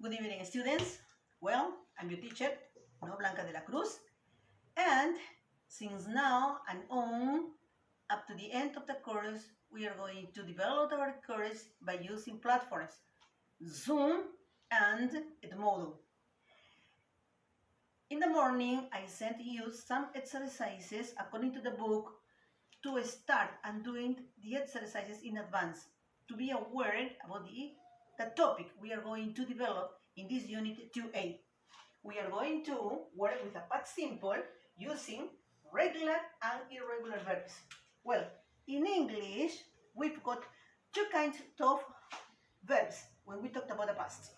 Good evening, students. Well, I'm your teacher, Blanca de la Cruz. And since now and on, up to the end of the course, we are going to develop our course by using platforms, Zoom and Edmodo. In the morning, I sent you some exercises according to the book to start and doing the exercises in advance, to be aware about the topic we are going to develop in this unit 2A. We are going to work with a past simple using regular and irregular verbs. Well, in English, we've got two kinds of verbs when we talked about the past.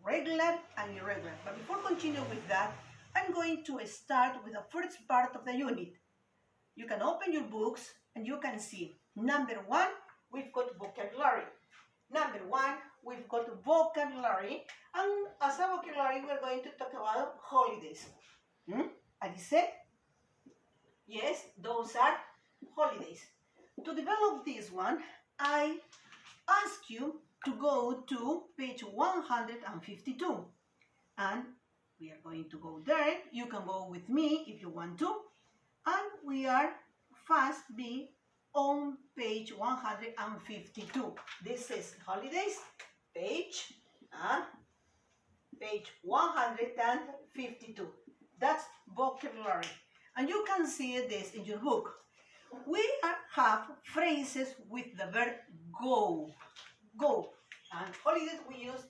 Regular and irregular. But before continuing with that, I'm going to start with the first part of the unit. You can open your books and you can see, number one, we've got vocabulary. Number one, we've got vocabulary. And as a vocabulary, we're going to talk about holidays. Alice? Yes, those are holidays. To develop this one, I ask you to go to page 152. And we are going to go there. You can go with me if you want to. And we are fast be on page 152. This is holidays, page 152. That's vocabulary. And you can see this in your book. We have phrases with the verb go. Go. And holidays we use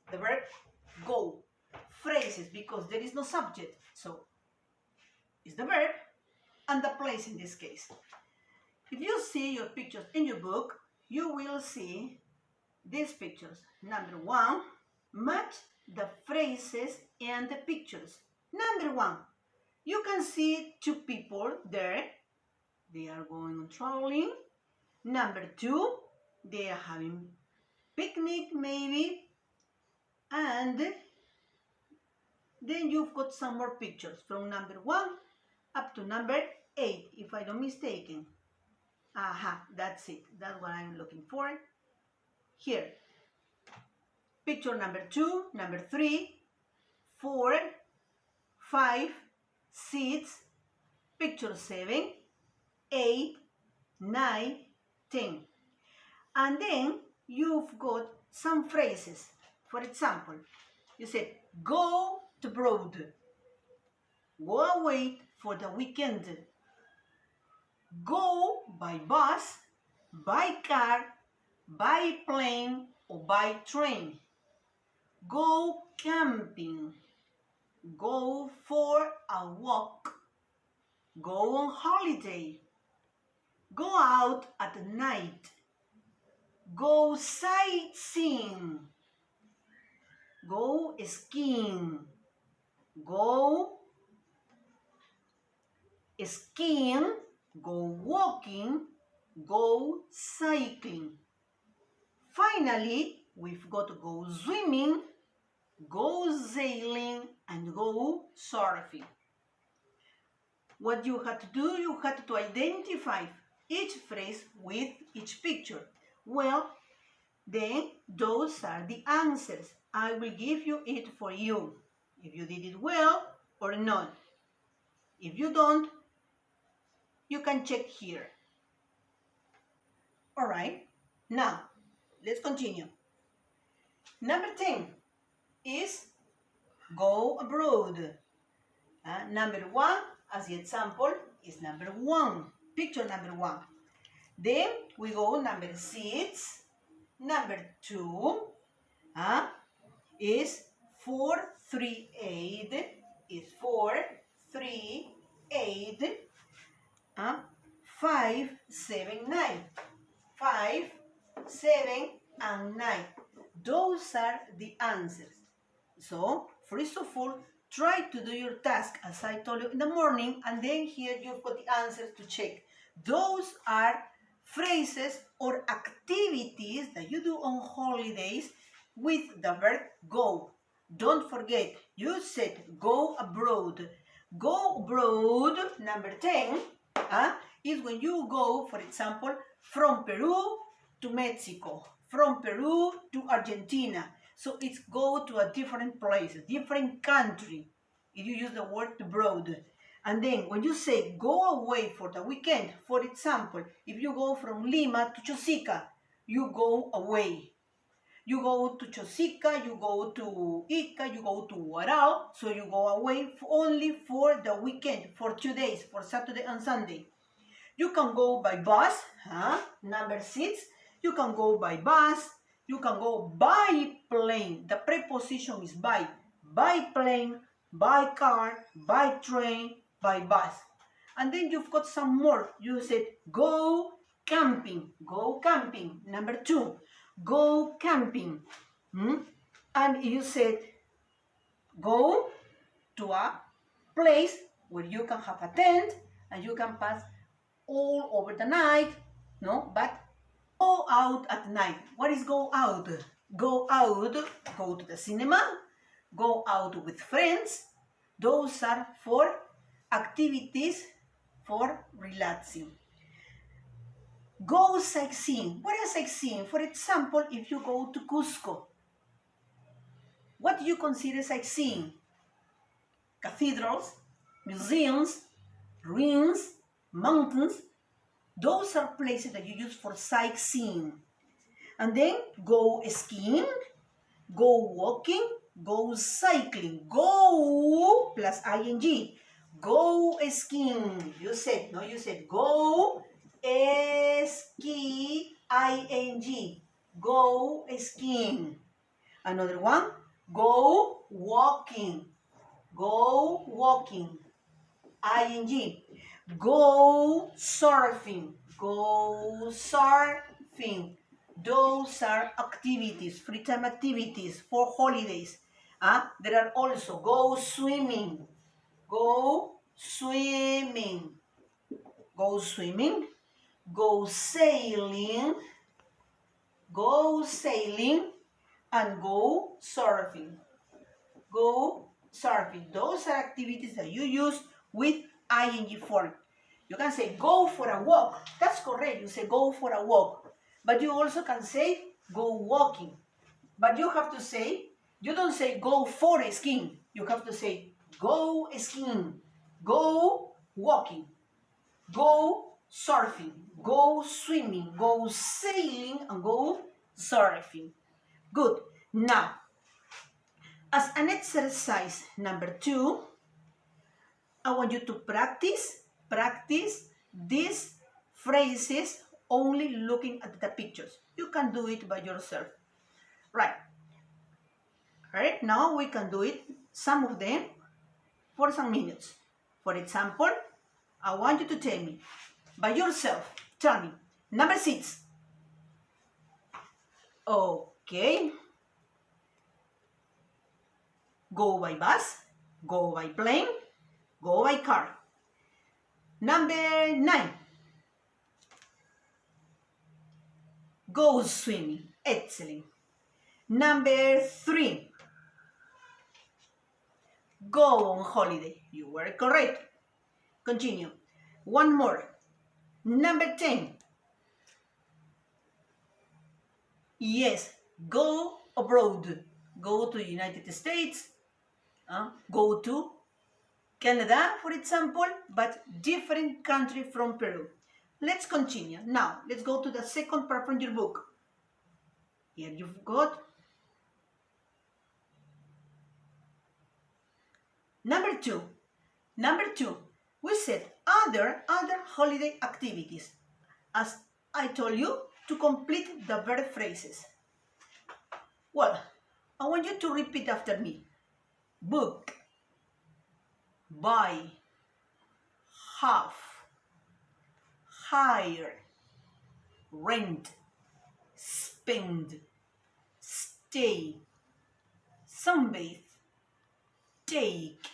the verb go. Phrases because there is no subject. So is the verb and the place in this case. If you see your pictures in your book, you will see these pictures. Number one, match the phrases and the pictures. Number one, you can see two people there. They are going on traveling. Number two, they are having picnic maybe. And then you've got some more pictures from number one up to number 8, if I'm not mistaken. That's it. That's what I'm looking for. Here. Picture number 2, number 3, 4, 5, 6, picture 7, 8, 9, 10. And then you've got some phrases. For example, you said, go to abroad. Go away for the weekend. Go by bus, by car, by plane, or by train. Go camping. Go for a walk. Go on holiday. Go out at night. Go sightseeing. Go skiing. Go skiing, go walking, go cycling. Finally, we've got to go swimming, go sailing, and go surfing. What you had to do, you had to identify each phrase with each picture. Well, then those are the answers. I will give you it for you, if you did it well or not. If you don't, you can check here. All right, now let's continue. Number 10 is go abroad. Number 1, as the example, is number 1, picture number 1. Then we go number 6, number 2 is 438, is 438. 5, 7, 9. 5, 7, and 9. Those are the answers. So, first of all, try to do your task as I told you in the morning, and then here you've got the answers to check. Those are phrases or activities that you do on holidays with the verb go. Don't forget, you said go abroad. Go abroad, number 10, is when you go, for example, from Peru to Mexico, from Peru to Argentina. So it's go to a different place, a different country, if you use the word abroad. And then when you say go away for the weekend, for example, if you go from Lima to Chosica, you go away. You go to Chosica, you go to Ica, you go to Huaral, so you go away only for the weekend, for 2 days, for Saturday and Sunday. You can go by bus, number 6. You can go by bus. You can go by plane. The preposition is by. By plane, by car, by train, by bus. And then you've got some more. You said go camping. Go camping. Number 2. Go camping. And you said go to a place where you can have a tent and you can pass all over the night, no? But go out at night. What is go out? Go out, go to the cinema, go out with friends. Those are for activities for relaxing. Go sightseeing. What is sightseeing? For example, if you go to Cusco, what do you consider sightseeing? Cathedrals, museums, ruins, mountains. Those are places that you use for sightseeing. And then go skiing, go walking, go cycling. Go plus ing. Go skiing. You said go ski ing. Go skiing. Another one, go walking. Go walking. Ing. Go surfing. Go surfing. Those are activities, free time activities for holidays. There are also go swimming. Go swimming. Go swimming. Go sailing. Go sailing. And go surfing. Go surfing. Those are activities that you use with ing form. You can say go for a walk. That's correct. You say go for a walk. But you also can say go walking. But you have to say, you don't say go for skiing. You have to say go skiing, go walking, go surfing, go swimming, go sailing, and go surfing. Good. Now, as an exercise number 2, I want you to practice these phrases only looking at the pictures. You can do it by yourself. Right. Right, now we can do it, some of them, for some minutes. For example, I want you to tell me, by yourself, tell me, number 6. Okay. Go by bus, go by plane, go by car. Number 9. Go swimming. Excellent. Number 3. Go on holiday. You were correct. Continue. One more. Number 10. Yes, go abroad. Go to the United States. Go to Canada, for example, but different country from Peru. Let's continue. Now, let's go to the second part from your book. Here you've got number 2. Number 2, we said other holiday activities. As I told you, to complete the verb phrases. Well, I want you to repeat after me. Book, buy, have, hire, rent, spend, stay, sunbathe, take.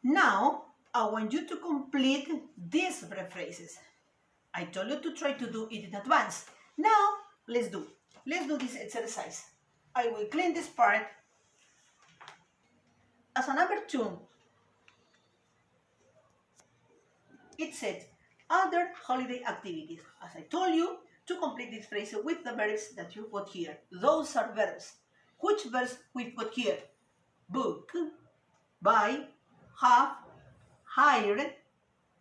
Now, I want you to complete these verb phrases. I told you to try to do it in advance. Now, let's do this exercise. I will clean this part. As a number 2, it said other holiday activities. As I told you, to complete this phrase with the verbs that you've got here. Those are verbs. Which verbs we've got here? Book, buy, have, hire,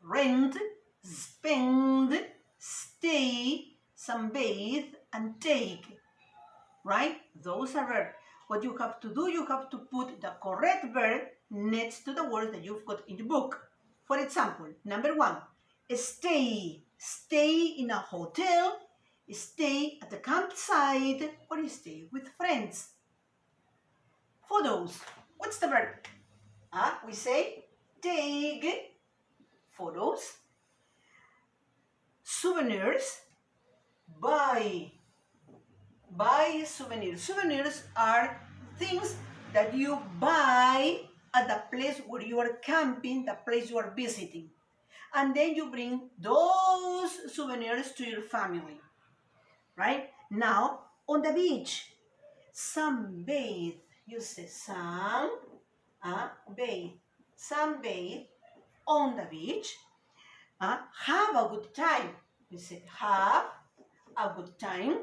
rent, spend, stay, sunbathe, and take. Right? Those are verbs. What you have to do, you have to put the correct verb next to the words that you've got in the book. For example, number 1, stay. Stay in a hotel, stay at the campsite, or stay with friends. Photos. What's the verb? We say take photos. Souvenirs. Buy souvenirs. Souvenirs are things that you buy at the place where you are camping, the place you are visiting. And then you bring those souvenirs to your family. Right? Now, on the beach, sunbathe. You say bathe. Sunbathe on the beach. Have a good time. You say have a good time.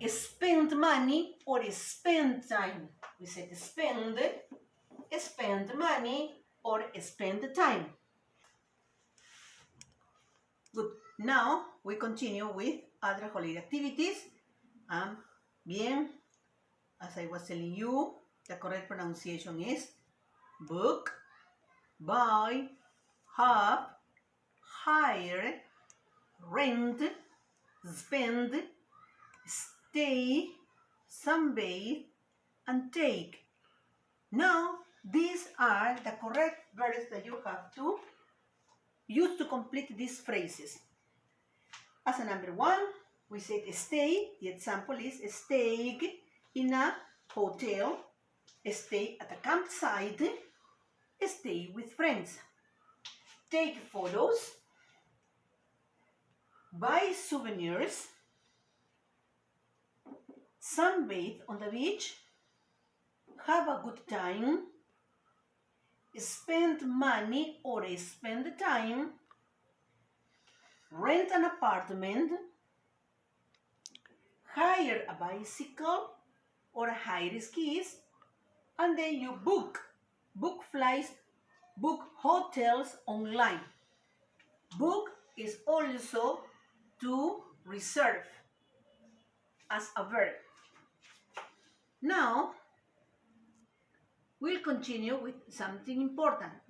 Spend money or spend time. We said spend money or spend time. Good. Now we continue with other holiday activities. Bien, as I was telling you, the correct pronunciation is book, buy, have, hire, rent, spend, stay, sunbathe, and take. Now, these are the correct verbs that you have to use to complete these phrases. As a number 1, we said stay. The example is stay in a hotel, stay at a campsite, stay with friends. Take photos, buy souvenirs, sunbathe on the beach, have a good time, spend money or spend time, rent an apartment, hire a bicycle or hire skis, and then you book flights, book hotels online. Book is also to reserve as a verb. Now, we'll continue with something important.